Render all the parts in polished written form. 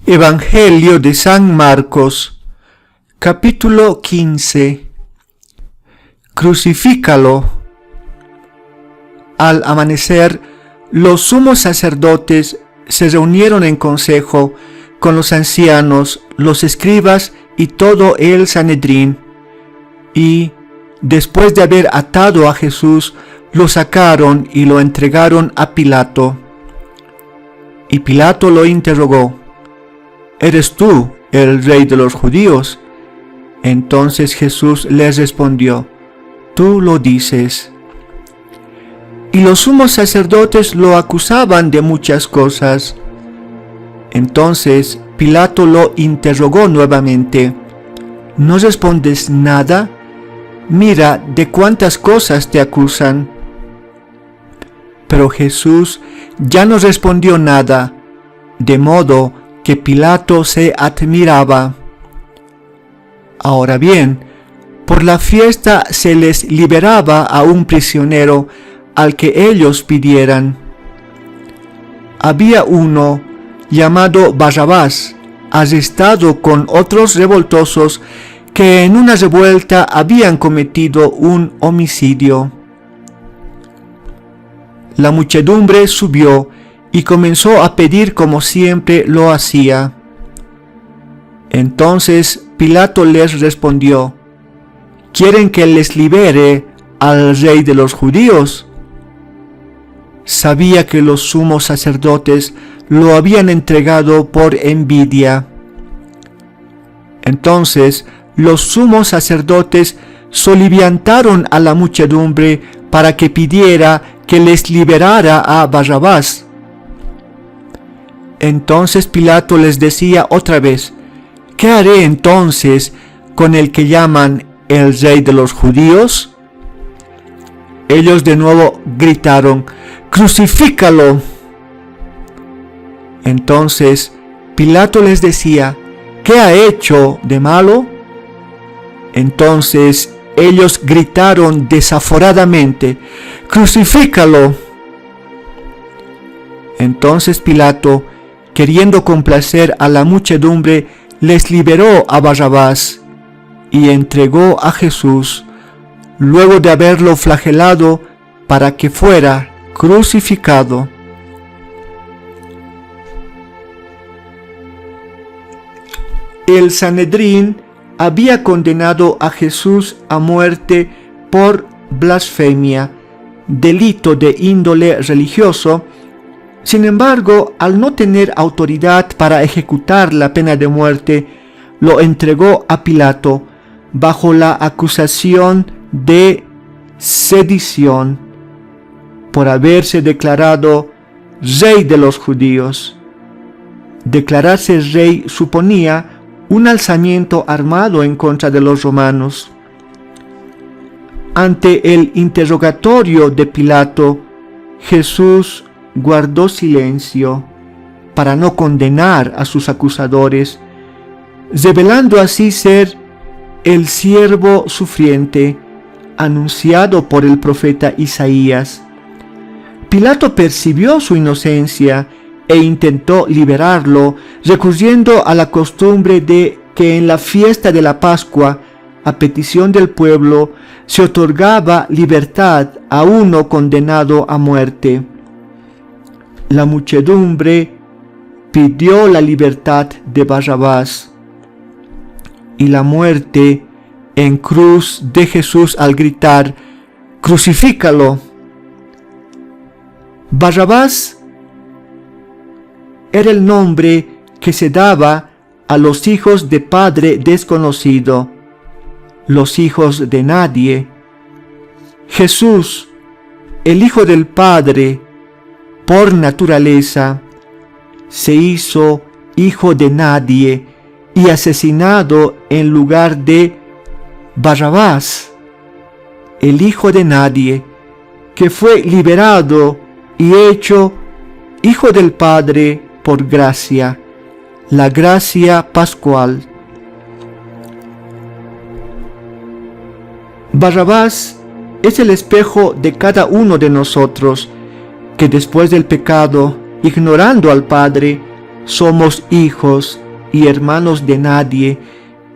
Evangelio de San Marcos, capítulo 15. Crucifícalo. Al amanecer, los sumos sacerdotes se reunieron en consejo con los ancianos, los escribas y todo el Sanedrín, y, después de haber atado a Jesús, lo sacaron y lo entregaron a Pilato. Y Pilato lo interrogó: ¿Eres tú el rey de los judíos? Entonces Jesús les respondió: Tú lo dices. Y los sumos sacerdotes lo acusaban de muchas cosas. Entonces Pilato lo interrogó nuevamente: ¿No respondes nada? Mira de cuántas cosas te acusan. Pero Jesús ya no respondió nada, de modo que Pilato se admiraba. Ahora bien, por la fiesta se les liberaba a un prisionero al que ellos pidieran. Había uno llamado Barrabás, arrestado con otros revoltosos que en una revuelta habían cometido un homicidio. La muchedumbre subió y comenzó a pedir como siempre lo hacía. Entonces Pilato les respondió: ¿Quieren que les libere al rey de los judíos? Sabía que los sumos sacerdotes lo habían entregado por envidia. Entonces los sumos sacerdotes soliviantaron a la muchedumbre para que pidiera que les liberara a Barrabás. Entonces Pilato les decía otra vez: ¿Qué haré entonces con el que llaman el rey de los judíos? Ellos de nuevo gritaron: ¡Crucifícalo! Entonces Pilato les decía: ¿Qué ha hecho de malo? Entonces ellos gritaron desaforadamente: ¡Crucifícalo! Entonces Pilato, queriendo complacer a la muchedumbre, les liberó a Barrabás y entregó a Jesús, luego de haberlo flagelado, para que fuera crucificado. El Sanedrín había condenado a Jesús a muerte por blasfemia, delito de índole religioso. Sin embargo, al no tener autoridad para ejecutar la pena de muerte, lo entregó a Pilato bajo la acusación de sedición por haberse declarado rey de los judíos. Declararse rey suponía un alzamiento armado en contra de los romanos. Ante el interrogatorio de Pilato, Jesús guardó silencio para no condenar a sus acusadores, revelando así ser el siervo sufriente anunciado por el profeta Isaías. Pilato percibió su inocencia e intentó liberarlo, recurriendo a la costumbre de que en la fiesta de la Pascua, a petición del pueblo, se otorgaba libertad a uno condenado a muerte. La muchedumbre pidió la libertad de Barrabás y la muerte en cruz de Jesús al gritar: ¡Crucifícalo! Barrabás era el nombre que se daba a los hijos de padre desconocido, los hijos de nadie. Jesús, el Hijo del Padre, por naturaleza, se hizo hijo de nadie y asesinado en lugar de Barrabás, el hijo de nadie, que fue liberado y hecho Hijo del Padre por gracia, la gracia pascual. Barrabás es el espejo de cada uno de nosotros, que después del pecado, ignorando al Padre, somos hijos y hermanos de nadie,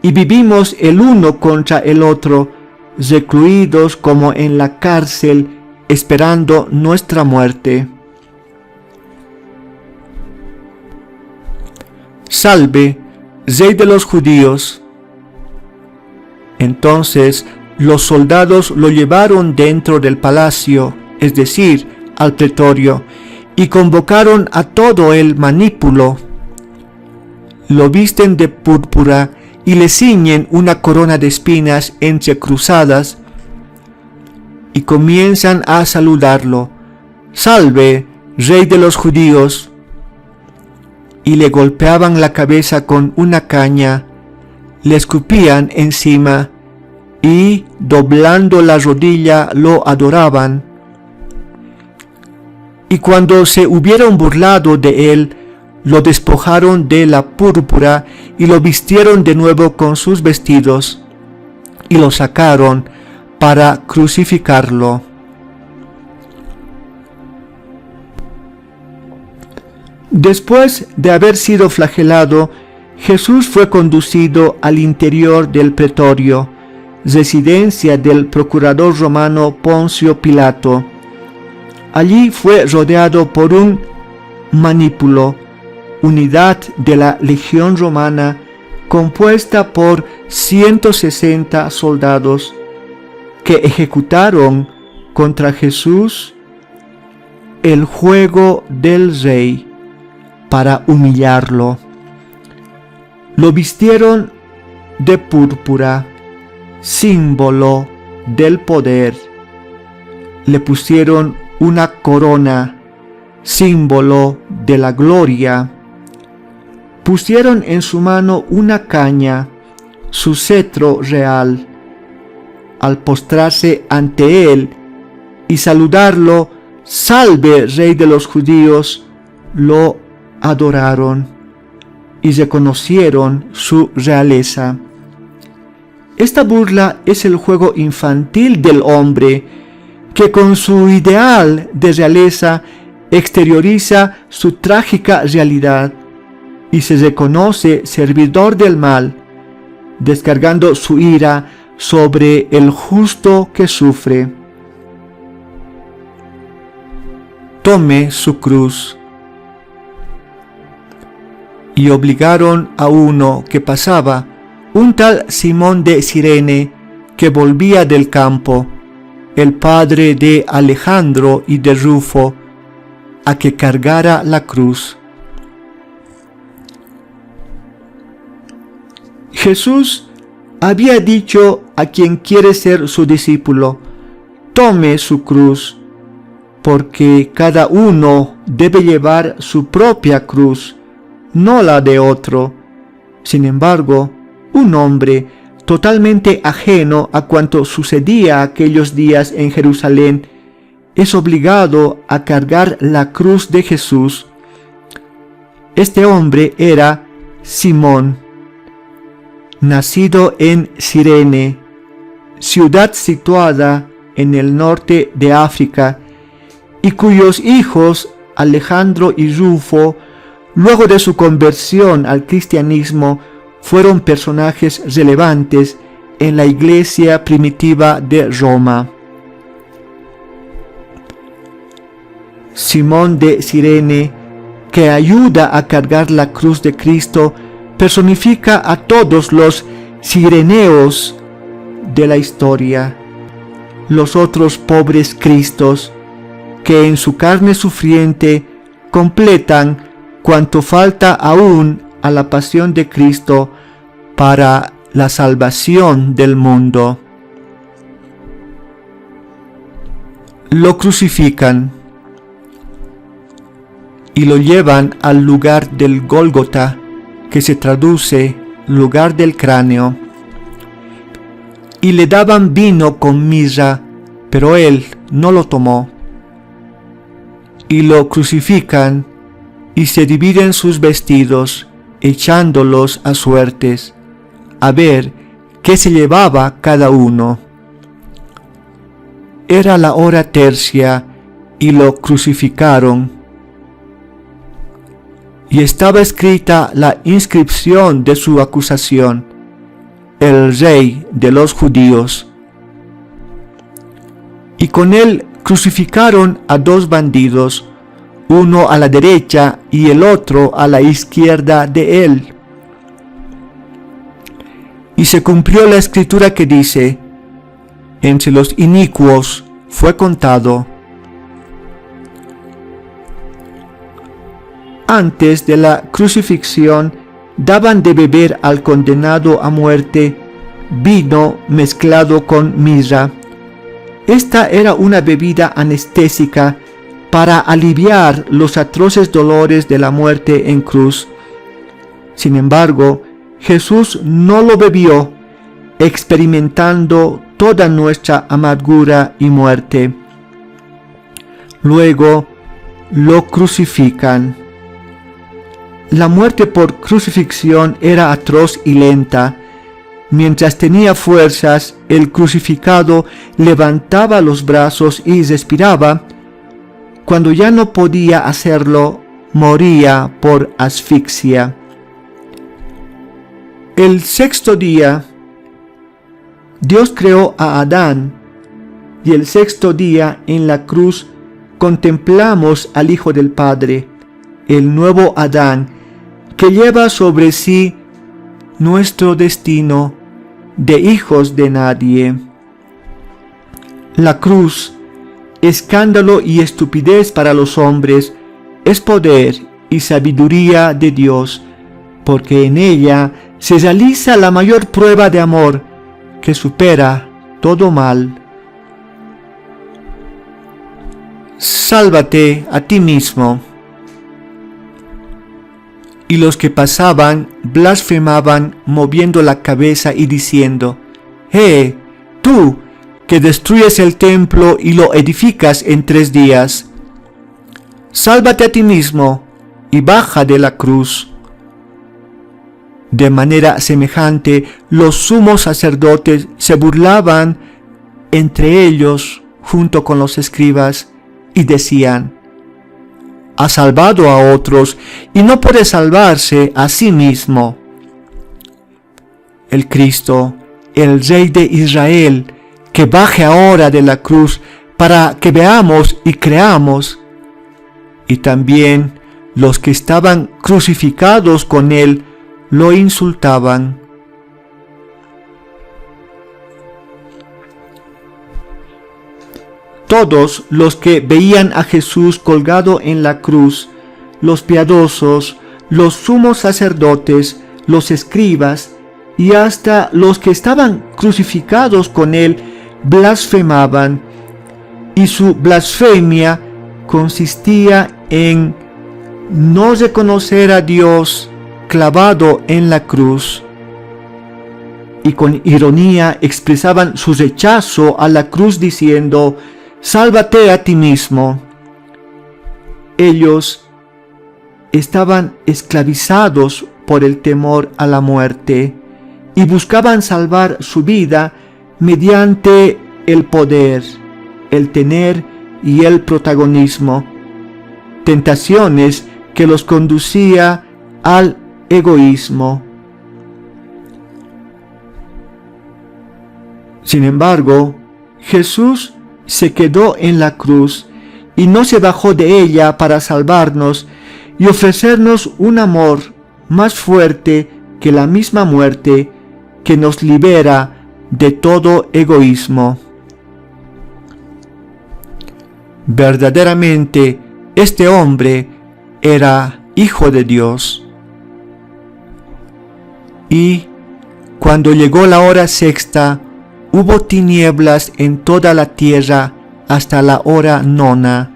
y vivimos el uno contra el otro, recluidos como en la cárcel, esperando nuestra muerte. Salve, Rey de los judíos. Entonces los soldados lo llevaron dentro del palacio, es decir, al pretorio, y convocaron a todo el manípulo. Lo visten de púrpura y le ciñen una corona de espinas entrecruzadas, y comienzan a saludarlo: Salve, Rey de los judíos. Y le golpeaban la cabeza con una caña, le escupían encima, y doblando la rodilla lo adoraban. Y cuando se hubieron burlado de él, lo despojaron de la púrpura y lo vistieron de nuevo con sus vestidos, y lo sacaron para crucificarlo. Después de haber sido flagelado, Jesús fue conducido al interior del pretorio, residencia del procurador romano Poncio Pilato. Allí fue rodeado por un manípulo, unidad de la legión romana compuesta por 160 soldados, que ejecutaron contra Jesús el juego del rey para humillarlo. Lo vistieron de púrpura, símbolo del poder. Le pusieron una corona, símbolo de la gloria. Pusieron en su mano una caña, su cetro real. Al postrarse ante él y saludarlo: Salve, Rey de los judíos, lo adoraron y reconocieron su realeza. Esta burla es el juego infantil del hombre, que con su ideal de realeza exterioriza su trágica realidad y se reconoce servidor del mal, descargando su ira sobre el justo que sufre. Tome su cruz. Y obligaron a uno que pasaba, un tal Simón de Cirene, que volvía del campo, el padre de Alejandro y de Rufo, a que cargara la cruz. Jesús había dicho a quien quiere ser su discípulo: tome su cruz, porque cada uno debe llevar su propia cruz, no la de otro. Sin embargo, un hombre totalmente ajeno a cuanto sucedía aquellos días en Jerusalén es obligado a cargar la cruz de Jesús. Este hombre era Simón, nacido en Cirene, ciudad situada en el norte de África, y cuyos hijos Alejandro y Rufo, luego de su conversión al cristianismo, fueron personajes relevantes en la iglesia primitiva de Roma. Simón de Cirene, que ayuda a cargar la cruz de Cristo, personifica a todos los cireneos de la historia, los otros pobres Cristos, que en su carne sufriente completan cuanto falta aún a la pasión de Cristo para la salvación del mundo. Lo crucifican y lo llevan al lugar del Gólgota, que se traduce lugar del cráneo. Y le daban vino con mirra, pero él no lo tomó. y lo crucifican, y se dividen sus vestidos, echándolos a suertes, a ver qué se llevaba cada uno. Era la hora tercia, y lo crucificaron. Y estaba escrita la inscripción de su acusación: el Rey de los Judíos. Y con él crucificaron a dos bandidos, uno a la derecha y el otro a la izquierda de él. Y se cumplió la escritura que dice: entre los inicuos fue contado. Antes de la crucifixión daban de beber al condenado a muerte vino mezclado con mirra. Esta era una bebida anestésica para aliviar los atroces dolores de la muerte en cruz. Sin embargo, Jesús no lo bebió, experimentando toda nuestra amargura y muerte. Luego lo crucifican. La muerte por crucifixión era atroz y lenta. Mientras tenía fuerzas, el crucificado levantaba los brazos y respiraba. Cuando ya no podía hacerlo, moría por asfixia. El sexto día, Dios creó a Adán, y el sexto día en la cruz contemplamos al Hijo del Padre, el nuevo Adán, que lleva sobre sí nuestro destino de hijos de nadie. La cruz, escándalo y estupidez para los hombres, es poder y sabiduría de Dios, porque en ella se realiza la mayor prueba de amor que supera todo mal. Sálvate a ti mismo. Y los que pasaban blasfemaban moviendo la cabeza y diciendo: tú que destruyes el templo y lo edificas en 3 días, sálvate a ti mismo y baja de la cruz. De manera semejante, los sumos sacerdotes se burlaban entre ellos junto con los escribas y decían: ha salvado a otros y no puede salvarse a sí mismo. El Cristo, el Rey de Israel, que baje ahora de la cruz para que veamos y creamos. Y también los que estaban crucificados con él lo insultaban. Todos los que veían a Jesús colgado en la cruz, los piadosos, los sumos sacerdotes, los escribas y hasta los que estaban crucificados con él, blasfemaban, y su blasfemia consistía en no reconocer a Dios clavado en la cruz, y con ironía expresaban su rechazo a la cruz diciendo: sálvate a ti mismo. Ellos estaban esclavizados por el temor a la muerte y buscaban salvar su vida mediante el poder, el tener y el protagonismo, tentaciones que los conducía al egoísmo. Sin embargo, Jesús se quedó en la cruz y no se bajó de ella para salvarnos y ofrecernos un amor más fuerte que la misma muerte, que nos libera de todo egoísmo. Verdaderamente, este hombre era Hijo de Dios. Y cuando llegó la hora sexta, hubo tinieblas en toda la tierra hasta la hora 9.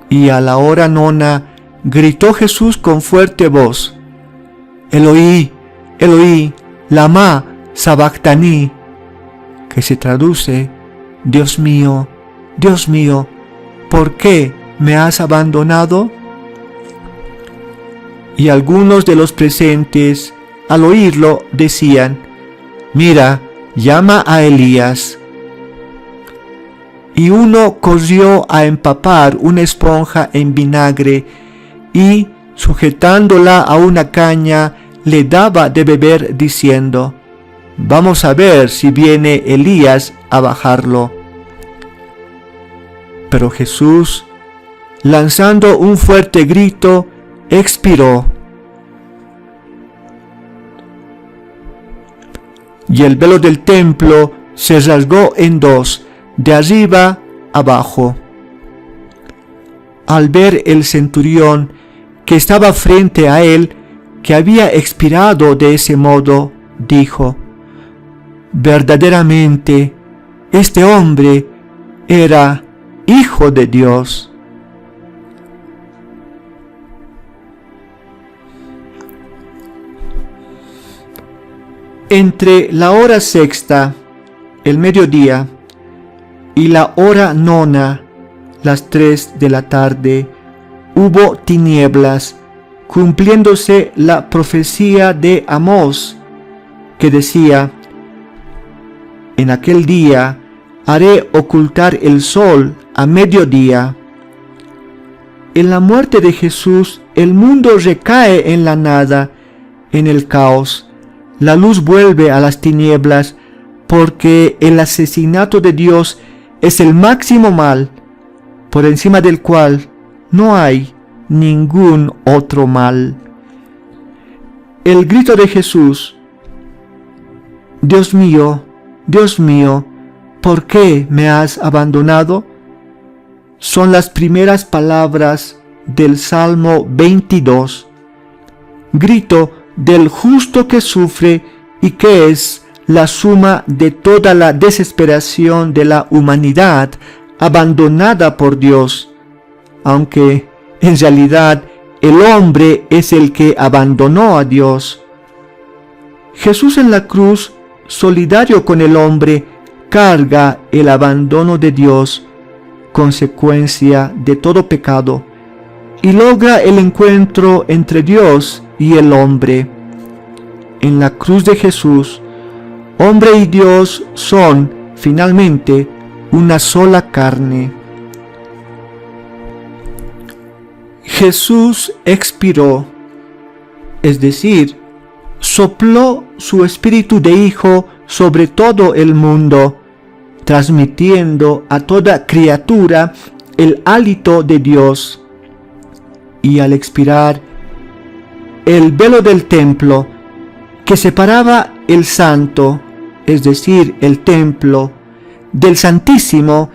Y a la hora 9 gritó Jesús con fuerte voz: Eloí, Eloí, lama sabactani, que se traduce: Dios mío, ¿por qué me has abandonado? Y algunos de los presentes, al oírlo, decían: mira, llama a Elías. Y uno corrió a empapar una esponja en vinagre y, sujetándola a una caña, le daba de beber diciendo: vamos a ver si viene Elías a bajarlo. Pero Jesús, lanzando un fuerte grito, expiró. Y el velo del templo se rasgó en dos, de arriba abajo. Al ver el centurión que estaba frente a él, que había expirado de ese modo, dijo: verdaderamente, este hombre era Hijo de Dios. Entre la hora sexta, el mediodía, y la hora nona, las 3 de la tarde, hubo tinieblas, cumpliéndose la profecía de Amós, que decía: en aquel día haré ocultar el sol a mediodía. En la muerte de Jesús, el mundo recae en la nada, en el caos. La luz vuelve a las tinieblas, porque el asesinato de Dios es el máximo mal, por encima del cual no hay ningún otro mal. El grito de Jesús: Dios mío, ¿por qué me has abandonado?, son las primeras palabras del Salmo 22, grito del justo que sufre y que es la suma de toda la desesperación de la humanidad abandonada por Dios, aunque en realidad el hombre es el que abandonó a Dios. Jesús en la cruz, solidario con el hombre, carga el abandono de Dios, consecuencia de todo pecado, y logra el encuentro entre Dios y el hombre. En la cruz de Jesús, hombre y Dios son finalmente una sola carne. Jesús expiró, es decir, sopló su espíritu de Hijo sobre todo el mundo, transmitiendo a toda criatura el hálito de Dios. Y al expirar, el velo del templo, que separaba el santo, es decir, el templo, del Santísimo,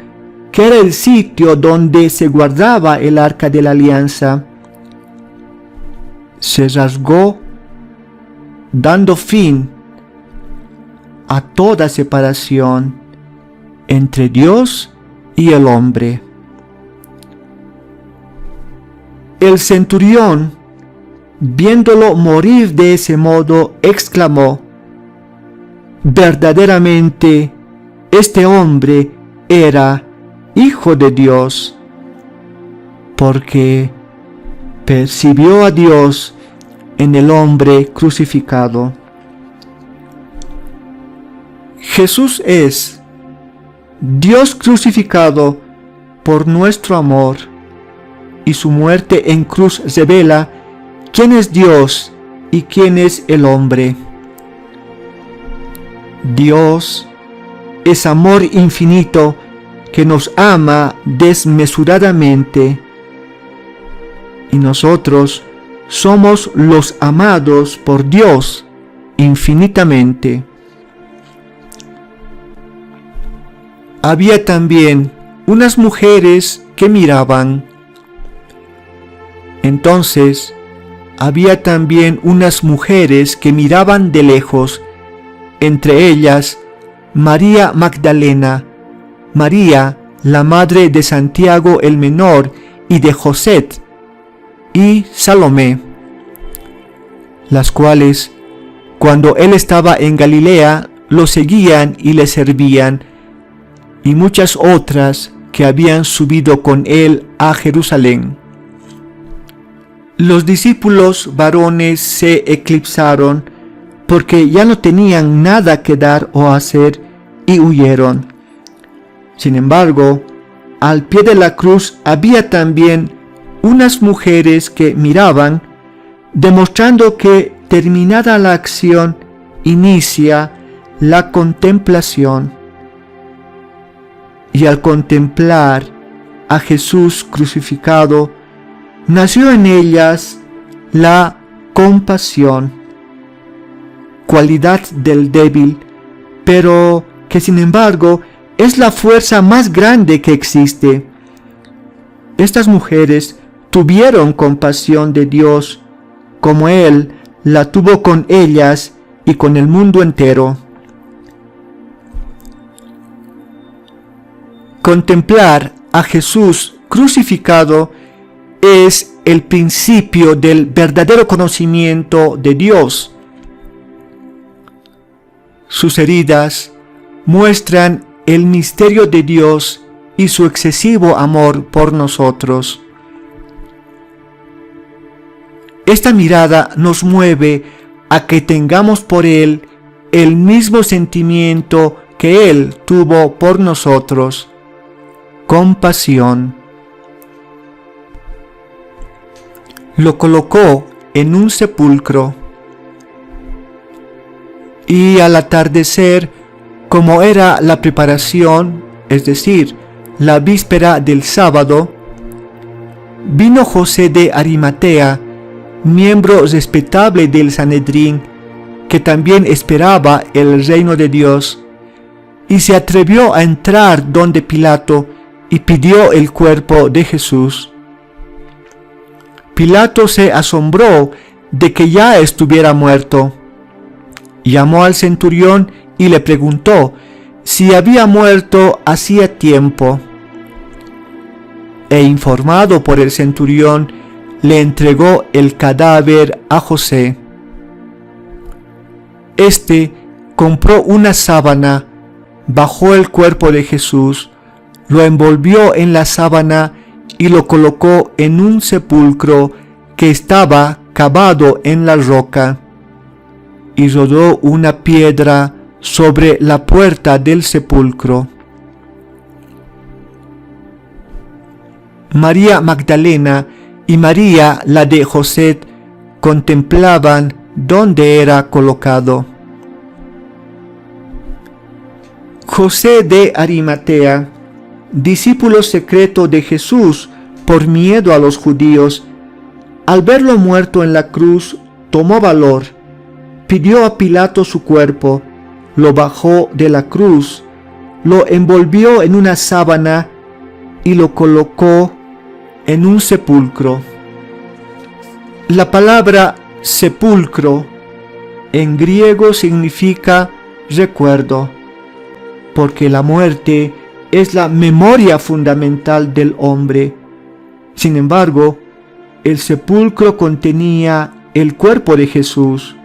que era el sitio donde se guardaba el arca de la alianza, se rasgó, dando fin a toda separación entre Dios y el hombre. El centurión, viéndolo morir de ese modo, exclamó: verdaderamente, este hombre era Hijo de Dios, porque percibió a Dios en el hombre crucificado. Jesús es Dios crucificado por nuestro amor, y su muerte en cruz revela quién es Dios y quién es el hombre. Dios es amor infinito que nos ama desmesuradamente, y nosotros somos los amados por Dios infinitamente. Había también unas mujeres que miraban. Entonces, había también unas mujeres que miraban de lejos, entre ellas María Magdalena, María, la madre de Santiago el Menor y de José, y Salomé, las cuales, cuando él estaba en Galilea, lo seguían y le servían, y muchas otras que habían subido con él a Jerusalén. Los discípulos varones se eclipsaron porque ya no tenían nada que dar o hacer y huyeron. Sin embargo, al pie de la cruz había también unas mujeres que miraban, demostrando que terminada la acción inicia la contemplación. Y al contemplar a Jesús crucificado, nació en ellas la compasión, cualidad del débil, pero que sin embargo es la fuerza más grande que existe. Estas mujeres tuvieron compasión de Dios, como Él la tuvo con ellas y con el mundo entero. Contemplar a Jesús crucificado es el principio del verdadero conocimiento de Dios. Sus heridas muestran el misterio de Dios y su excesivo amor por nosotros. Esta mirada nos mueve a que tengamos por Él el mismo sentimiento que Él tuvo por nosotros: compasión. Lo colocó en un sepulcro y al atardecer, como era la preparación, es decir, la víspera del sábado, vino José de Arimatea, miembro respetable del Sanedrín, que también esperaba el reino de Dios, y se atrevió a entrar donde Pilato y pidió el cuerpo de Jesús. Pilato se asombró de que ya estuviera muerto. Llamó al centurión y le preguntó si había muerto hacía tiempo. E informado por el centurión, le entregó el cadáver a José. Este compró una sábana, bajó el cuerpo de Jesús, lo envolvió en la sábana y lo colocó en un sepulcro que estaba cavado en la roca, y rodó una piedra sobre la puerta del sepulcro. María Magdalena y María, la de José, contemplaban dónde era colocado. José de Arimatea, discípulo secreto de Jesús por miedo a los judíos, al verlo muerto en la cruz, tomó valor, pidió a Pilato su cuerpo, lo bajó de la cruz, lo envolvió en una sábana y lo colocó en un sepulcro. La palabra sepulcro en griego significa recuerdo, porque la muerte es la memoria fundamental del hombre. Sin embargo, el sepulcro contenía el cuerpo de Jesús,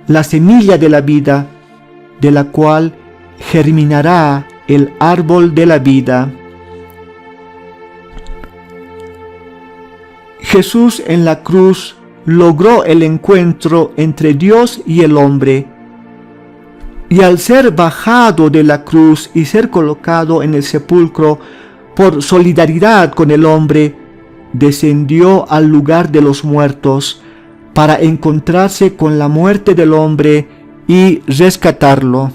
la semilla de la vida, de la cual germinará el árbol de la vida. Jesús en la cruz logró el encuentro entre Dios y el hombre, y al ser bajado de la cruz y ser colocado en el sepulcro por solidaridad con el hombre, descendió al lugar de los muertos para encontrarse con la muerte del hombre y rescatarlo.